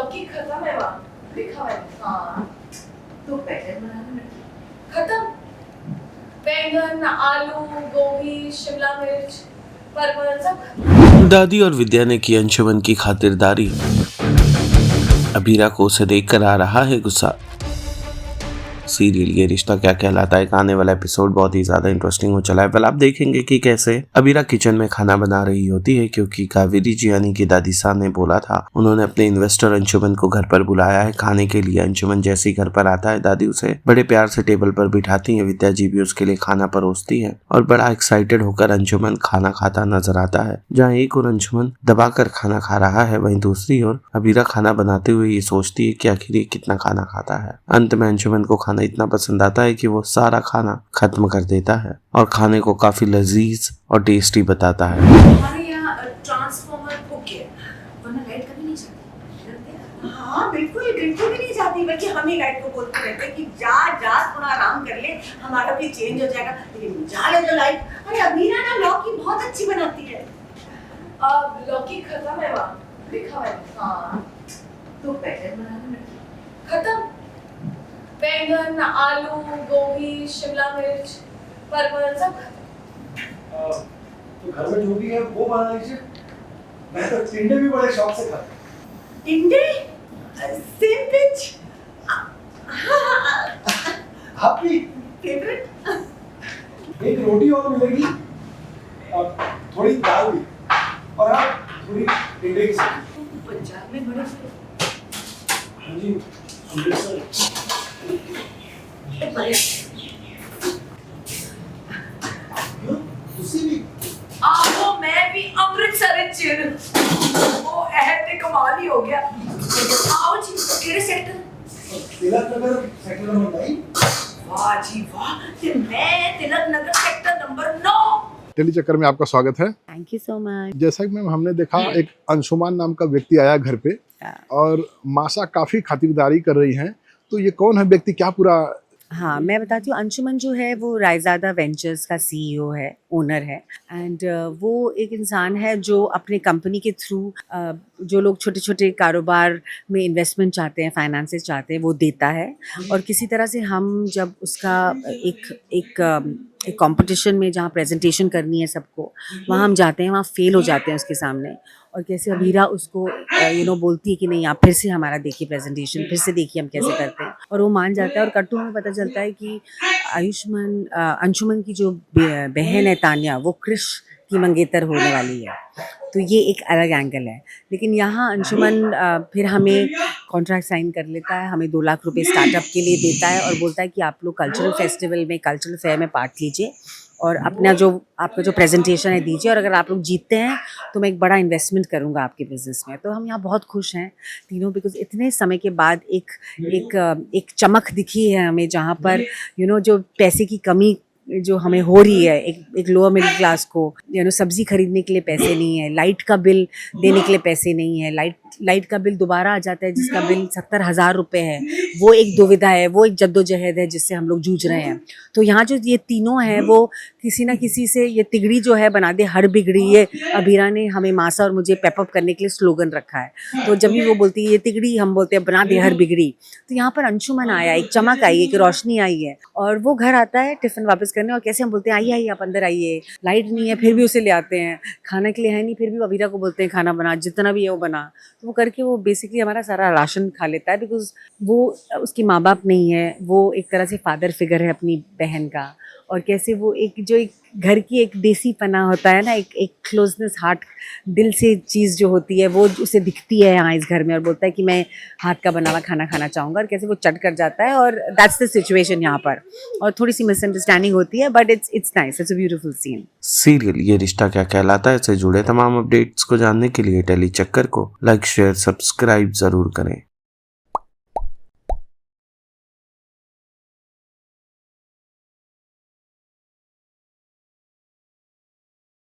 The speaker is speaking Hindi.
लौकी खत्म है वहाँ, लिखा है। हाँ तो बैगन बनाने में खत्म। बैंगन, आलू, गोभी, शिमला मिर्च, परवल सब खत्म। दादी और विद्या ने की अंशुमन की खातिरदारी। अबीरा को उसे देखकर आ रहा है गुस्सा। सीरियल ये रिश्ता क्या कहलाता है का आने वाला एपिसोड बहुत ही ज्यादा इंटरेस्टिंग हो चला है। पहले आप देखेंगे कि कैसे अबीरा किचन में खाना बना रही होती है, क्योंकि कावेरी जी यानी कि दादी साहब ने बोला था, उन्होंने अपने इन्वेस्टर अंशुमन को घर पर बुलाया है खाने के लिए। अंशुमन जैसे ही घर पर आता है, दादी उसे बड़े प्यार से टेबल पर बिठाती है। विद्या जी भी उसके लिए खाना परोसती है और बड़ा एक्साइटेड होकर अंशुमन खाना खाता नजर आता है। जहाँ एक और अंशुमन दबाकर खाना खा रहा है, वहीं दूसरी ओर अबीरा खाना बनाते हुए ये सोचती है कि आखिर ये कितना खाना खाता है। अंत में अंशुमन को खाना इतना पसंद आता है कि वो सारा खाना खत्म कर देता है और खाने को काफी लजीज और टेस्टी बताता है। हमारे यहाँ ट्रांसफॉर्मर फूक गया, वरना लाइट कभी नहीं जाती। हाँ बिल्कुल बिल्कुल भी नहीं जाती, बल्कि हम ही लाइट को बोलते रहते हैं कि जा जा थोड़ा आराम कर ले, हमारा भी चेंज हो जाएगा। लेकिन जा ले तो लाइट। अरे अबीरा ना लौकी बहुत अच्छी बनाती है। अब लौकी खत्म है वहाँ, लिखा है। हाँ तो बैगन बनाने में खत्म। बैंगन, आलू, गोभी, शिमला मिर्च, परवल सब खत्म। तो घर में जो भी है वो बना लीजिए। मैं तो टिंडे भी बड़े शौक से खाता हूँ। टिंडे सेम पिच आपकी फेवरेट। एक रोटी और मिलेगी और थोड़ी दाल भी, और आप थोड़ी टिंडे की सब्जी। पंजाब में बड़े हाँ जी, अमृतसर। बड़े क्यों? तुसी भी? आहो मैं भी अमृतसर चिर वो ऐसे कमाल ही हो गया। आओ जी केड़े sector? Tilak Nagar sector number 9। वाह जी वाह, ते मैं Tilak Nagar sector number 9। Tele चक्कर में आपका स्वागत है। Thank you so much. जैसा कि मैम हमने देखा, एक अंशुमान नाम का व्यक्ति आया घर पे और मासा काफी खातिरदारी कर रही हैं। तो ये कौन है व्यक्ति, क्या पूरा? हाँ मैं बताती हूँ, अंशुमन जो है वो रायज़ादा वेंचर्स का सीईओ है, ओनर है। एंड वो एक इंसान है जो अपने कंपनी के थ्रू जो लोग छोटे छोटे कारोबार में इन्वेस्टमेंट चाहते हैं, फाइनेंसेस चाहते हैं, वो देता है। और किसी तरह से हम जब उसका एक कंपटीशन में जहाँ प्रेजेंटेशन करनी है सबको, वहाँ हम जाते हैं, वहाँ फेल हो जाते हैं उसके सामने। और कैसे अबीरा उसको बोलती है कि नहीं आप फिर से हमारा देखिए प्रेजेंटेशन, फिर से देखिए हम कैसे करते हैं। और वो मान जाता है और कट्टू हमें पता चलता है कि अंशुमन की जो बहन है तान्या, वो कृष की मंगेतर होने वाली है। तो ये एक अलग एंगल है। लेकिन यहाँ अंशुमन फिर हमें कॉन्ट्रैक्ट साइन कर लेता है, हमें 2 लाख रुपए स्टार्टअप के लिए देता है और बोलता है कि आप लोग कल्चरल फेस्टिवल में, कल्चरल फेयर में पार्ट लीजिए और आपका जो प्रेजेंटेशन है दीजिए, और अगर आप लोग जीतते हैं तो मैं एक बड़ा इन्वेस्टमेंट करूंगा आपके बिजनेस में। तो हम यहाँ बहुत खुश हैं तीनों, बिकॉज इतने समय के बाद एक चमक दिखी है हमें, जहाँ पर जो पैसे की कमी जो हमें हो रही है, एक लोअर मिडिल क्लास को सब्जी खरीदने के लिए पैसे नहीं है, लाइट का बिल देने के लिए पैसे नहीं है, लाइट का बिल दोबारा आ जाता है जिसका बिल 70,000 रुपये है। वो एक दुविधा है, वो एक जद्दोजहद है जिससे हम लोग जूझ रहे हैं। तो यहाँ जो ये तीनों हैं, वो किसी ना किसी से, ये तिगड़ी जो है बना दे हर बिगड़ी, ये अबीरा ने हमें मासा और मुझे पेपअप करने के लिए स्लोगन रखा है। तो जब भी वो बोलती है ये तिगड़ी, हम बोलते हैं बना दे हर बिगड़ी। तो यहाँ पर अंशुमन आया, एक चमक आई, एक रोशनी आई है। और वो घर आता है टिफिन वापस करने, और कैसे हम बोलते हैं आइए आप अंदर आइए, लाइट नहीं है फिर भी उसे ले आते हैं, खाने के लिए है नहीं फिर भी अबीरा को बोलते हैं खाना बना, जितना भी है वो बना। तो वो करके वो बेसिकली हमारा सारा राशन खा लेता है, बिकॉज वो उसकी माँ बाप नहीं है, वो एक तरह से फादर फिगर है अपनी बहन का। और कैसे वो एक घर की एक देसी पना होता है ना, एक क्लोजनेस, हार्ट, दिल से चीज़ जो होती है वो उसे दिखती है यहाँ इस घर में, और बोलता है कि मैं हाथ का बना हुआ खाना खाना चाहूँगा। और कैसे वो चट कर जाता है, और दैट्स द सिचुएशन यहाँ पर। और थोड़ी सी मिसअंडरस्टैंडिंग होती है, but it's nice, it's a beautiful scene. Serial Yeh Rishta क्या कहलाता है से जुड़े तमाम अपडेट्स को जानने के लिए टेली चक्कर को लाइक, शेयर, सब्सक्राइब जरूर करें।